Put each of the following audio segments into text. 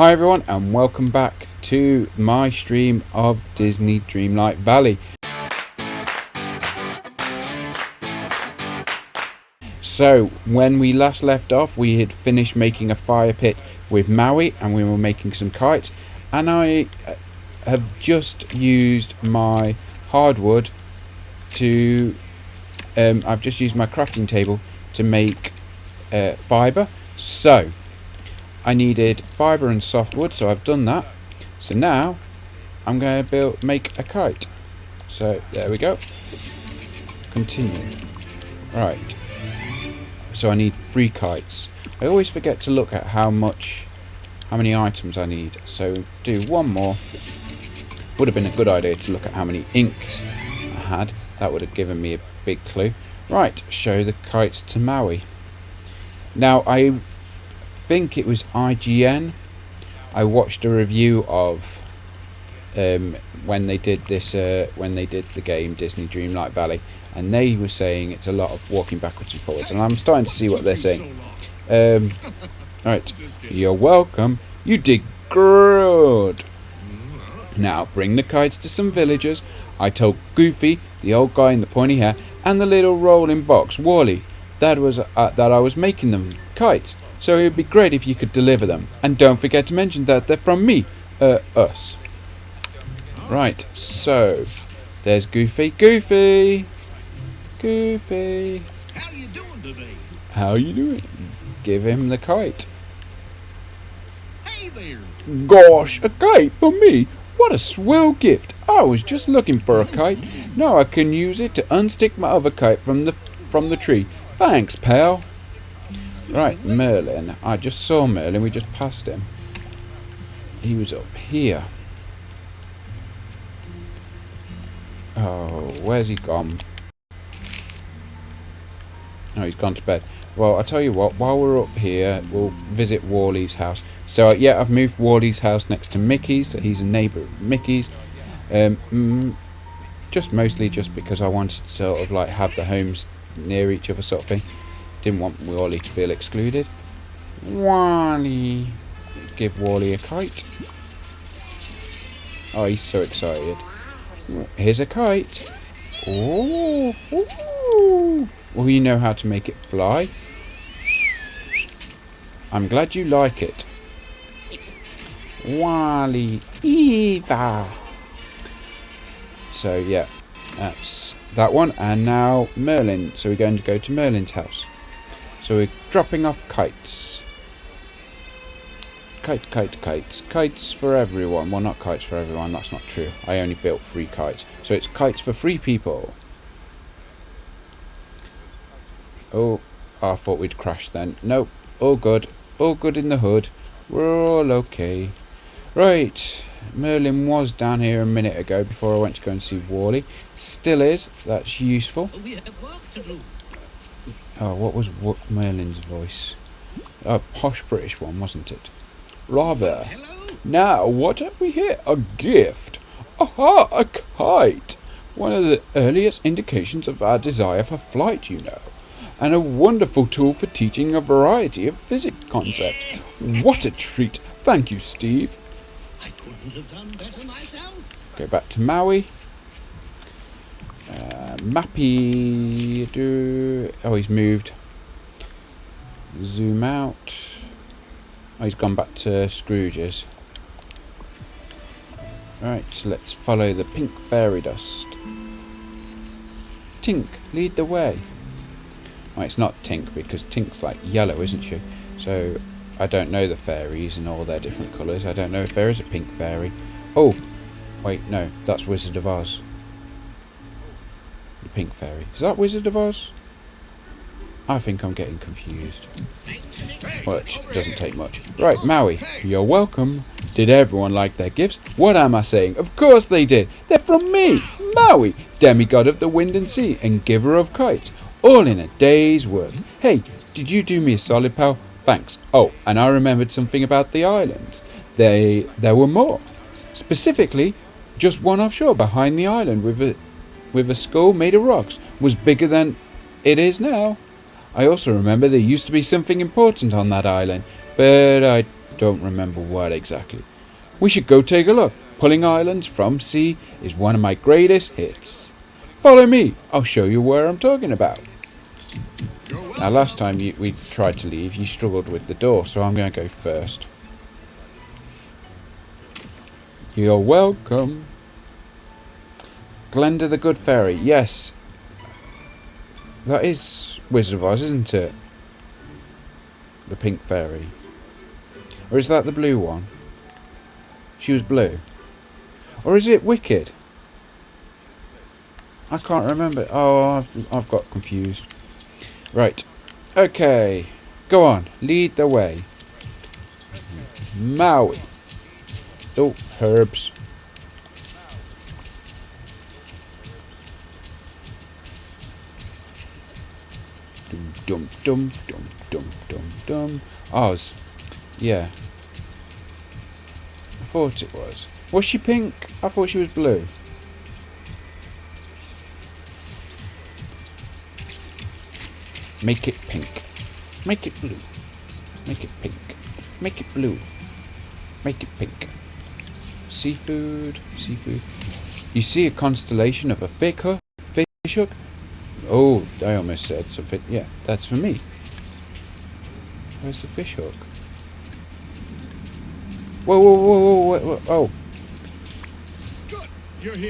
Hi everyone and welcome back to my stream of Disney Dreamlight Valley. So when we last left off, we had finished making a fire pit with Maui and we were making some kites, and I have just used my hardwood to I've just used my crafting table to make fibre. So I needed fibre and softwood, so I've done that. So now I'm going to make a kite. So there we go. Continue. Right. So I need 3 kites. I always forget to look at how many items I need. So do one more. Would have been a good idea to look at how many inks I had. That would have given me a big clue. Right, show the kites to Maui. Now I think it was IGN. I watched a review of when they did the game Disney Dreamlight Valley, and they were saying it's a lot of walking backwards and forwards, and I'm starting to see what they're saying. Right, you're welcome. You did good. Now bring the kites to some villagers. I told Goofy, the old guy in the pointy hair, and the little rolling box, Wally, that I was making them kites. So it would be great if you could deliver them. And don't forget to mention that they're from me. Us. Right, so there's Goofy. Goofy! Goofy! How you doing today? How you doing? Give him the kite. Hey there! Gosh, a kite for me? What a swell gift. I was just looking for a kite. Now I can use it to unstick my other kite from the tree. Thanks, pal. Right, Merlin. I just saw Merlin. We just passed him. He was up here. Oh, where's he gone? Oh, he's gone to bed. Well, I'll tell you what. While we're up here, we'll visit Wally's house. So, yeah, I've moved Wally's house next to Mickey's. So he's a neighbour of Mickey's. Just mostly just because I wanted to sort of like have the homes near each other sort of thing. Didn't want Wally to feel excluded. Wally. Give Wally a kite. Oh, he's so excited. Here's a kite. Oh. Ooh. Well, you know how to make it fly. I'm glad you like it. Wally. Eva. So, yeah. That's that one. And now Merlin. So we're going to go to Merlin's house. So we're dropping off kites. Kites. Kites for everyone. Well, not kites for everyone. That's not true. I only built 3 kites. So it's kites for 3 people. Oh, I thought we'd crash then. Nope. All good. All good in the hood. We're all okay. Right. Merlin was down here a minute ago before I went to go and see Wally. Still is. That's useful. We have work to do. Oh, what was Merlin's voice? A posh British one, wasn't it? Rather. Hello? Now, what have we here? A gift. Aha, a kite. One of the earliest indications of our desire for flight, you know. And a wonderful tool for teaching a variety of physics concepts. What a treat. Thank you, Steve. I couldn't have done better myself. Go back to Maui. Mappy. Oh, he's moved. Zoom out. Oh, he's gone back to Scrooge's. Right, so let's follow the pink fairy dust. Tink, lead the way. Oh, it's not Tink because Tink's like yellow, isn't she? So I don't know the fairies and all their different colours. I don't know if there is a pink fairy. Oh, wait, no, that's Wizard of Oz. The pink fairy. Is that Wizard of Oz? I think I'm getting confused. Which doesn't take much. Right, Maui, you're welcome. Did everyone like their gifts? What am I saying? Of course they did. They're from me, Maui, demigod of the wind and sea and giver of kites. All in a day's work. Hey, did you do me a solid, pal? Thanks. Oh, and I remembered something about the islands. There were more. Specifically, just one offshore behind the island with a skull made of rocks was bigger than it is now. I also remember there used to be something important on that island, but I don't remember what exactly. We should go take a look. Pulling islands from sea is one of my greatest hits. Follow me. I'll show you where I'm talking about. Now, last time we tried to leave, you struggled with the door, so I'm going to go first. You're welcome. Glenda the Good Fairy. Yes. That is Wizard of Oz, isn't it? The pink fairy. Or is that the blue one? She was blue. Or is it Wicked? I can't remember. Oh, I've got confused. Right. Okay. Go on. Lead the way. Maui. Oh, herbs. Dum dum dum dum dum dum. Oz. Yeah. I thought it was. Was she pink? I thought she was blue. Make it pink. Make it blue. Make it pink. Make it blue. Make it pink. Seafood. Seafood. You see a constellation of a fish hook? Oh, I almost said something. Yeah, that's for me. Where's the fish hook? Whoa, whoa, whoa, whoa, whoa, oh.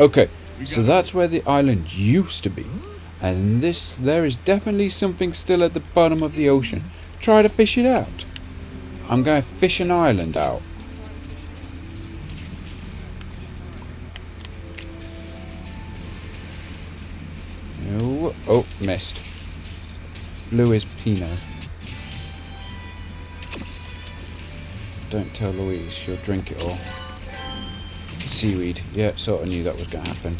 Okay, so that's where the island used to be. And there is definitely something still at the bottom of the ocean. Try to fish it out. I'm going to fish an island out. Oh, missed. Blue is Pinot. Don't tell Louise, she'll drink it all. Seaweed. Yeah, sort of knew that was going to happen.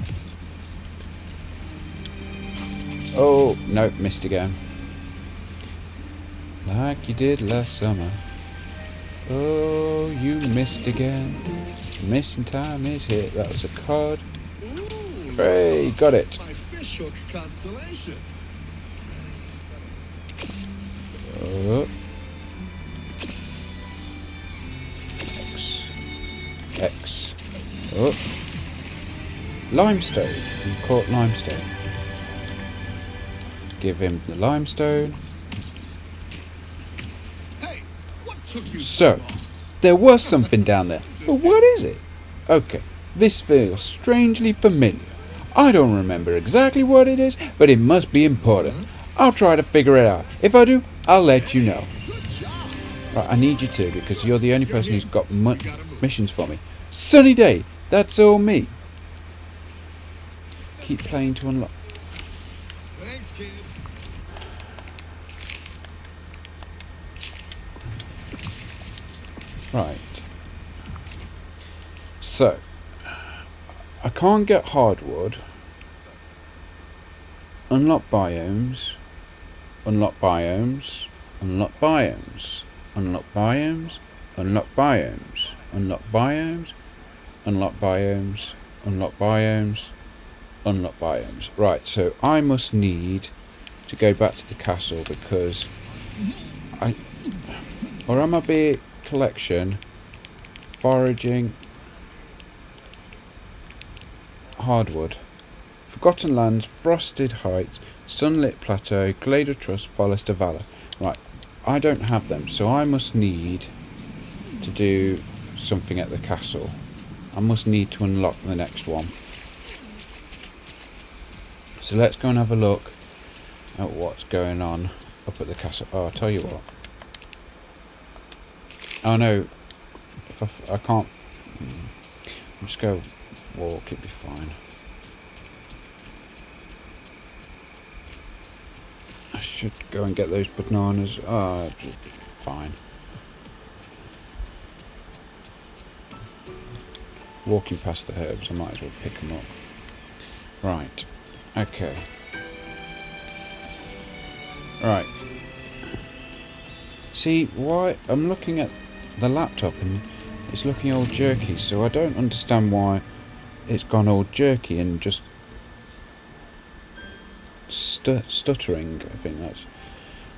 Oh, no, missed again. Like you did last summer. Oh, you missed again. Missing time is here. That was a cod. Hooray, got it. My fish hook constellation. Oh. X. Oh. Limestone. We caught limestone. Give him the limestone. Hey, what took you So, long? there was something down there. But what is it? Okay, this feels strangely familiar. I don't remember exactly what it is, but it must be important. I'll try to figure it out. If I do, I'll let you know. Right, I need you to, because you're the only person who's got missions for me. Sunny day, that's all me. Keep playing to unlock. Thanks, kid. Right. So, I can't get hardwood. Unlock biomes. Unlock biomes. Unlock biomes. Unlock biomes. Unlock biomes. Unlock biomes. Unlock biomes. Unlock biomes. Unlock biomes. Right, so I must need to go back to the castle because or am I be collection, foraging, hardwood, Forgotten Lands, Frosted Heights, Sunlit Plateau, Glader Trust, Forester Valor. Right, I don't have them, so I must need to do something at the castle. I must need to unlock the next one. So let's go and have a look at what's going on up at the castle. Oh, I'll tell you what. Oh no, if I can't, I'll just go walk, it'll be fine. I should go and get those bananas. Oh, it'll be fine. Walking past the herbs, I might as well pick them up. Right, okay. Right. See, why I'm looking at the laptop and it's looking all jerky, so I don't understand why it's gone all jerky and just stuttering. I think that's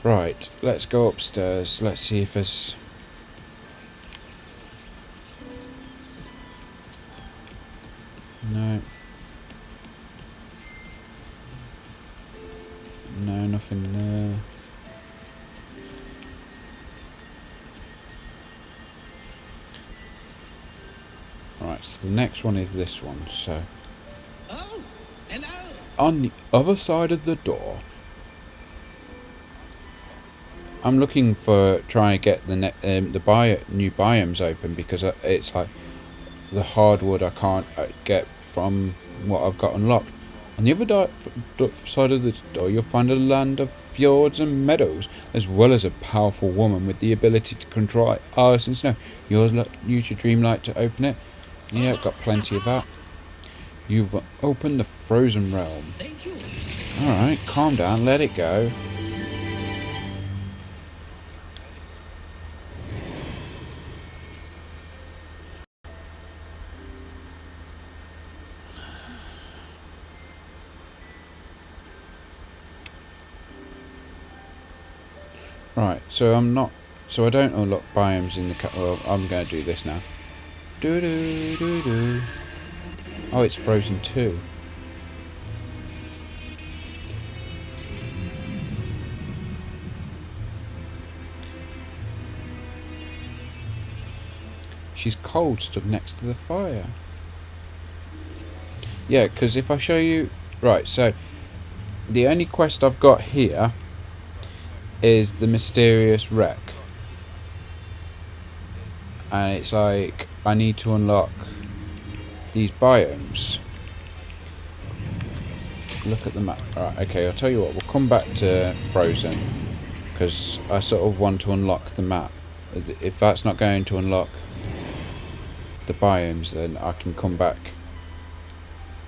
right. Let's go upstairs. Let's see if there's No. No, nothing there. Right, so the next one is this one, so... Oh, hello. On the other side of the door... I'm looking for trying to get the new biomes open, because it's like the hardwood I can't get from what I've got unlocked. On the other side of the door, you'll find a land of fjords and meadows, as well as a powerful woman with the ability to control ice and snow. Use your Dreamlight to open it. Yeah, I've got plenty of that. You've opened the frozen realm. Thank you. Alright, calm down, let it go. Right, so I don't unlock biomes in the well, I'm going to do this now. Oh, it's frozen too. She's cold, stood next to the fire. Yeah, because if I show you... Right, so the only quest I've got here is the mysterious wreck, and it's like I need to unlock these biomes. Look at the map. Right, okay, I'll tell you what, we'll come back to Frozen, because I sort of want to unlock the map. If that's not going to unlock the biomes, then I can come back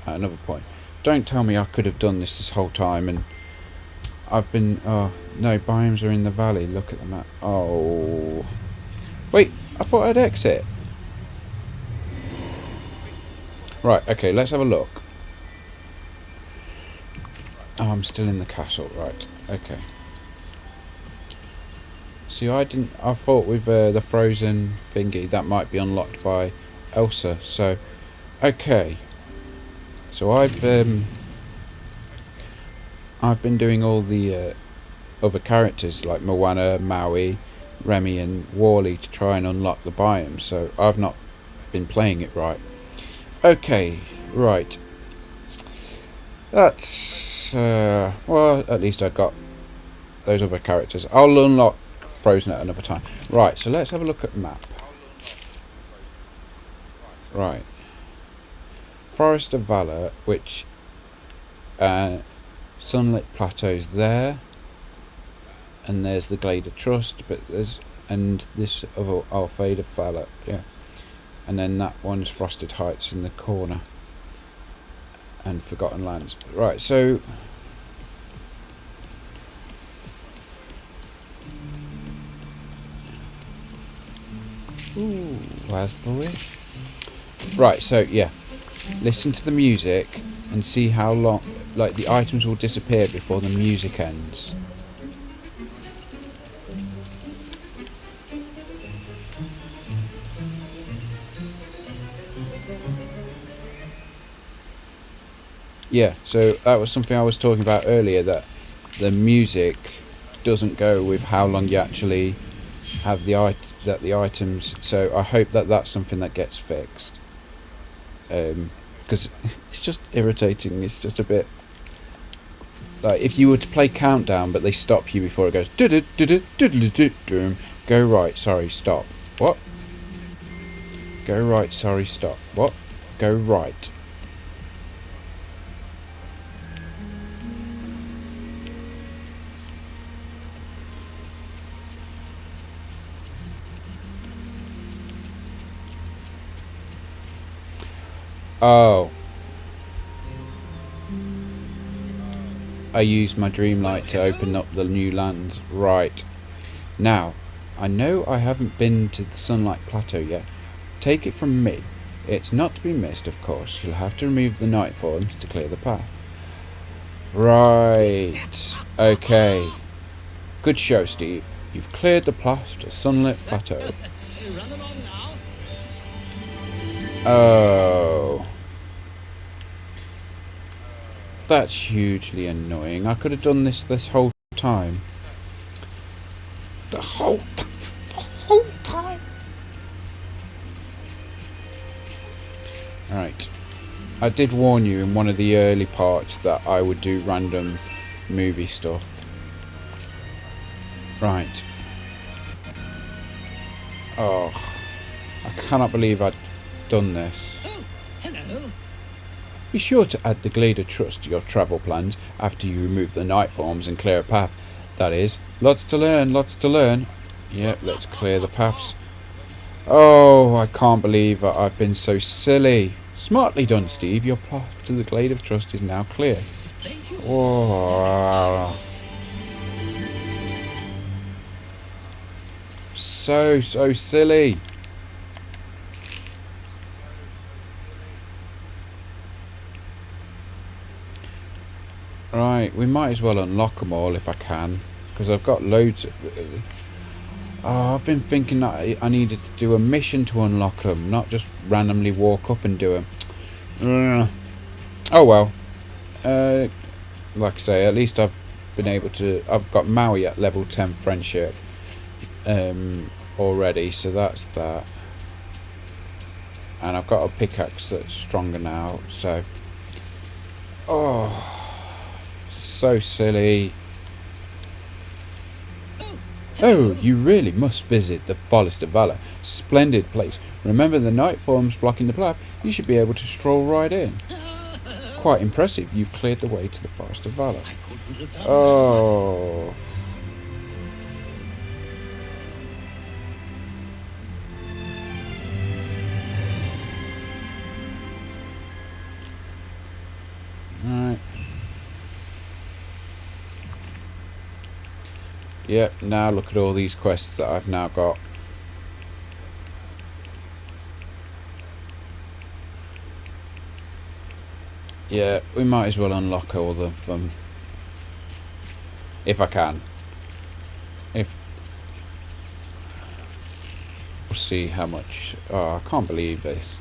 at another point. Don't tell me I could have done this whole time and I've been... Oh, no, biomes are in the valley. Look at the map. Oh. Wait, I thought I'd exit. Right, okay, let's have a look. Oh, I'm still in the castle. Right, okay. See, I thought with the frozen thingy, that might be unlocked by Elsa. So, okay. So I've been doing all the other characters like Moana, Maui, Remy and Wally to try and unlock the biomes, so I've not been playing it right. Okay, right. That's well, at least I got those other characters. I'll unlock Frozen at another time. Right, so let's have a look at the map. Right. Forest of Valor, which Sunlit Plateau's there, and there's the Glade of Trust, but there's this other Alfade of Valor, yeah, and then that one's Frosted Heights in the corner, and Forgotten Lands. Right, so ooh, raspberry. Right, so yeah. Listen to the music and see how long, like, the items will disappear before the music ends. Yeah, so that was something I was talking about earlier, that the music doesn't go with how long you actually have the items. So I hope that that's something that gets fixed. Because it's just irritating. It's just a bit like if you were to play Countdown but they stop you before it goes go right, sorry, stop. What? Go right, sorry, stop. What? Go right. Oh. I used my Dreamlight to open up the new lands. Right. Now, I know I haven't been to the Sunlight Plateau yet. Take it from me. It's not to be missed, of course. You'll have to remove the night forms to clear the path. Right. Okay. Good show, Steve. You've cleared the path to Sunlit Plateau. Oh. That's hugely annoying. I could have done this whole time. The whole time. Right. I did warn you in one of the early parts that I would do random movie stuff. Right. Oh, I cannot believe I'd done this. Oh, hello. Be sure to add the Glade of Trust to your travel plans after you remove the night forms and clear a path. That is, lots to learn, lots to learn. Yep, let's clear the paths. Oh, I can't believe I've been so silly. Smartly done, Steve. Your path to the Glade of Trust is now clear. Thank you. Oh. So silly. Right, we might as well unlock them all if I can, because I've got loads. Oh, I've been thinking that I needed to do a mission to unlock them, not just randomly walk up and do them. Oh well. Like I say, at least I've been able to. I've got Maui at level 10 friendship already, so that's that. And I've got a pickaxe that's stronger now, so. Oh. So silly. Oh, you really must visit the Forest of Valor. Splendid place. Remember the night forms blocking the path? You should be able to stroll right in. Quite impressive. You've cleared the way to the Forest of Valor. I couldn't have done Oh. Alright. Yep, now look at all these quests that I've now got. Yeah, we might as well unlock all of them. If I can. We'll see how much. Oh, I can't believe this.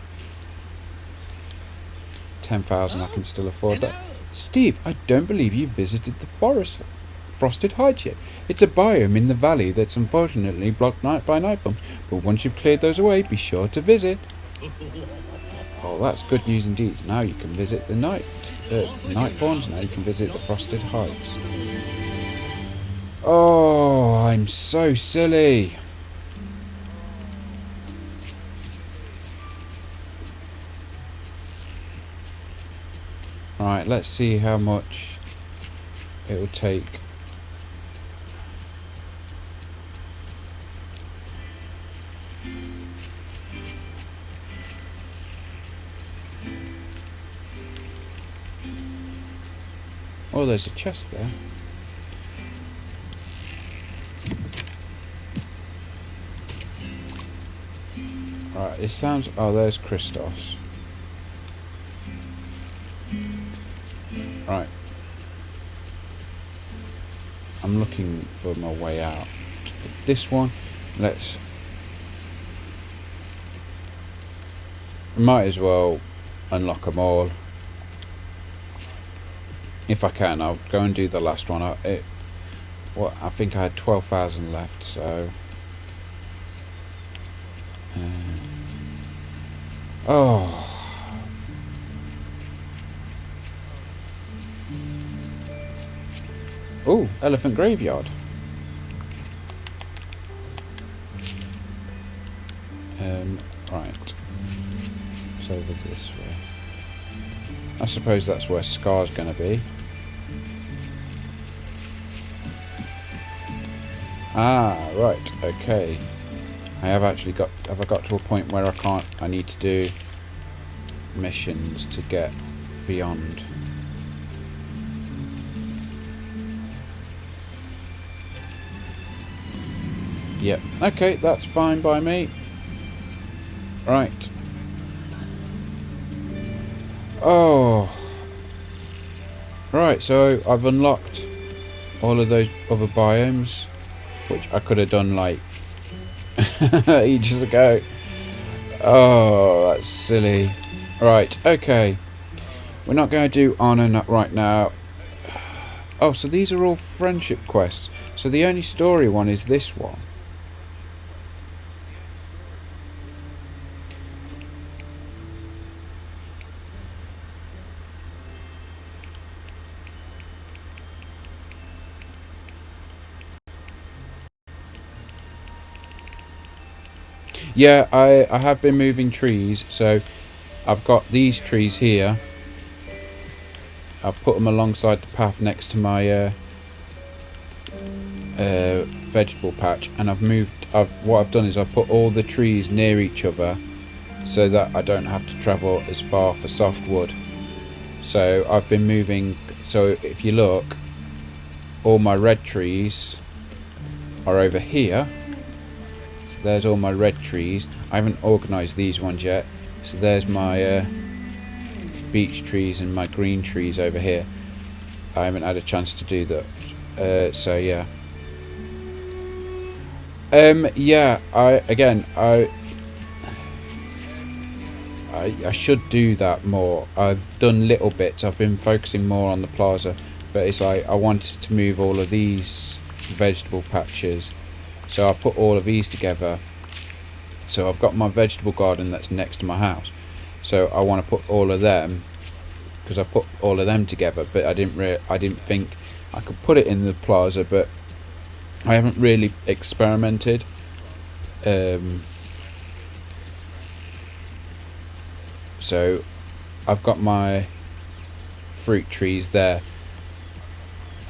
10,000, I can still afford that. Steve, I don't believe you visited the forest. Frosted Heights yet. It's a biome in the valley that's unfortunately blocked by nightforms, but once you've cleared those away, be sure to visit. Oh, that's good news indeed. Now you can visit the nightforms. Now you can visit the Frosted Heights. Oh, I'm so silly. Right, let's see how much it will take. Oh, there's a chest there. Right, it sounds. Oh, there's Kristoff. Right. I'm looking for my way out. This one, let's. Might as well unlock them all. If I can, I'll go and do the last one. I think I had 12,000 left, so. Oh. Oh, elephant graveyard. Right. It's over this way. I suppose that's where Scar's going to be. Ah, right. Okay. Have I got to a point where I need to do missions to get beyond. Yep. Okay, that's fine by me. Right. Oh. Right, so I've unlocked all of those other biomes, which I could have done like ages ago. Oh, that's silly. Right, okay. We're not going to do honor right now. Oh, so these are all friendship quests. So the only story one is this one. Yeah, I have been moving trees, so I've got these trees here. I've put them alongside the path next to my vegetable patch, and what I've done is I've put all the trees near each other so that I don't have to travel as far for softwood. So I've been moving, so if you look, all my red trees are over here. So there's all my red trees. I haven't organised these ones yet. So there's my beech trees and my green trees over here. I haven't had a chance to do that. So yeah. Yeah, I should do that more. I've done little bits. I've been focusing more on the plaza, but it's like I wanted to move all of these vegetable patches, so I put all of these together. So I've got my vegetable garden that's next to my house, so I want to put all of them, because I put all of them together, but I didn't think I could put it in the plaza, but I haven't really experimented. So I've got my fruit trees there,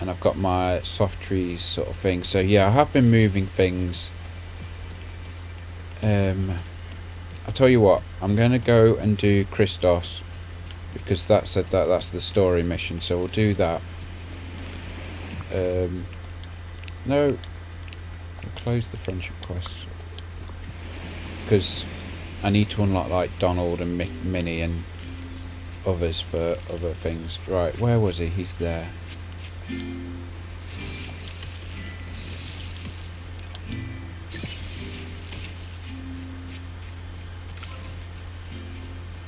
and I've got my soft trees sort of thing. So yeah, I have been moving things. I'll tell you what, I'm going to go and do Kristoff, because that's the story mission, so we'll do that. No, we'll close the friendship quest, because I need to unlock like Donald and Minnie and others for other things. Right, where was he? He's there.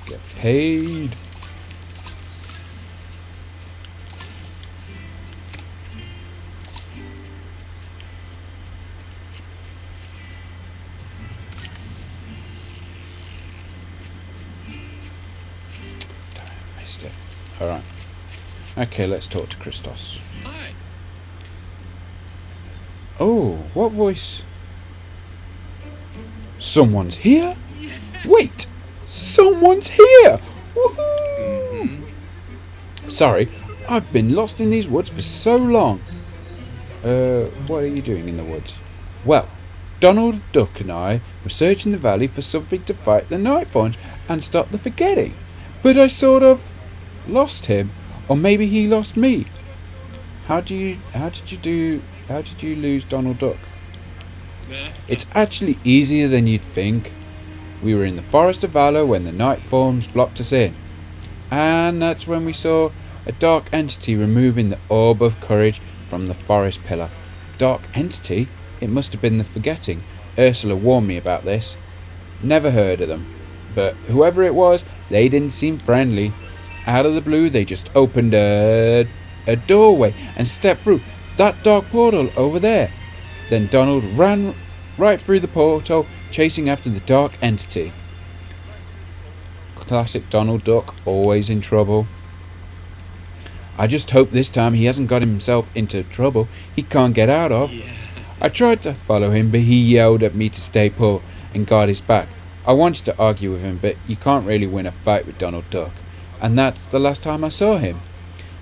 Get paid. Alright. Okay, let's talk to Kristoff. Hi. Oh, what voice? Someone's here? Wait! Someone's here! Woohoo! Sorry, I've been lost in these woods for so long. What are you doing in the woods? Well, Donald Duck and I were searching the valley for something to fight the night forms and stop the forgetting. But I sort of lost him, or maybe he lost me. How did you lose Donald Duck? It's actually easier than you'd think. We were in the Forest of Valor when the night forms blocked us in, and that's when we saw a dark entity removing the orb of courage from the forest pillar. Dark entity? It must have been the forgetting. Ursula warned me about this. Never heard of them, but whoever it was, they didn't seem friendly. Out of the blue, they just opened a doorway and stepped through that dark portal over there. Then Donald ran right through the portal, chasing after the dark entity. Classic Donald Duck, always in trouble. I just hope this time he hasn't got himself into trouble he can't get out of. Yeah. I tried to follow him, but he yelled at me to stay put and guard his back. I wanted to argue with him, but you can't really win a fight with Donald Duck. And that's the last time I saw him.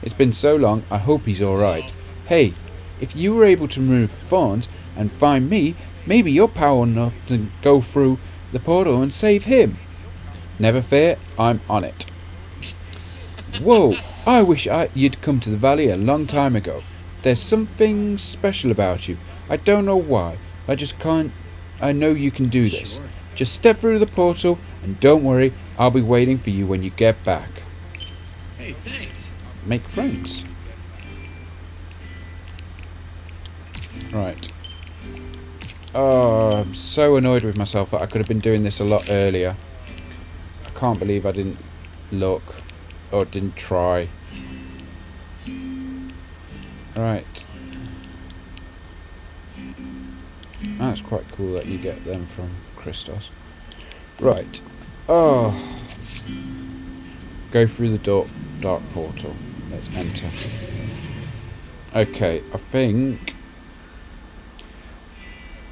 It's been so long, I hope he's alright. Hey, if you were able to remove Fawns and find me, maybe you're powerful enough to go through the portal and save him. Never fear, I'm on it. Whoa, I wish you'd come to the valley a long time ago. There's something special about you. I don't know why. I just can't. I know you can do this. Sure. Just step through the portal and don't worry, I'll be waiting for you when you get back. Hey, thanks. Make friends. Right. Oh, I'm so annoyed with myself that I could have been doing this a lot earlier. I can't believe I didn't look. or didn't try. Right. That's quite cool that you get them from Kristoff. Right. Oh. Go through the dark portal. Let's enter. Okay, I think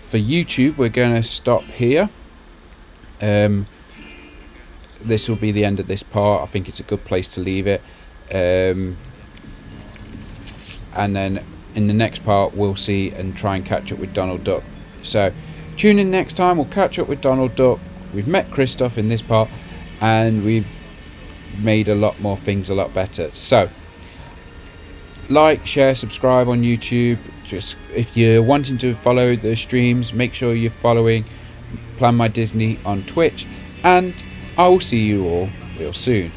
for YouTube we're going to stop here. This will be the end of this part. I think it's a good place to leave it. And then in the next part we'll see and try and catch up with Donald Duck. So tune in next time. We'll catch up with Donald Duck. We've met Kristoff in this part, and we've made a lot more things a lot better. So like, share, subscribe on YouTube. Just if you're wanting to follow the streams, make sure you're following Planmydisney on Twitch, and I will see you all real soon.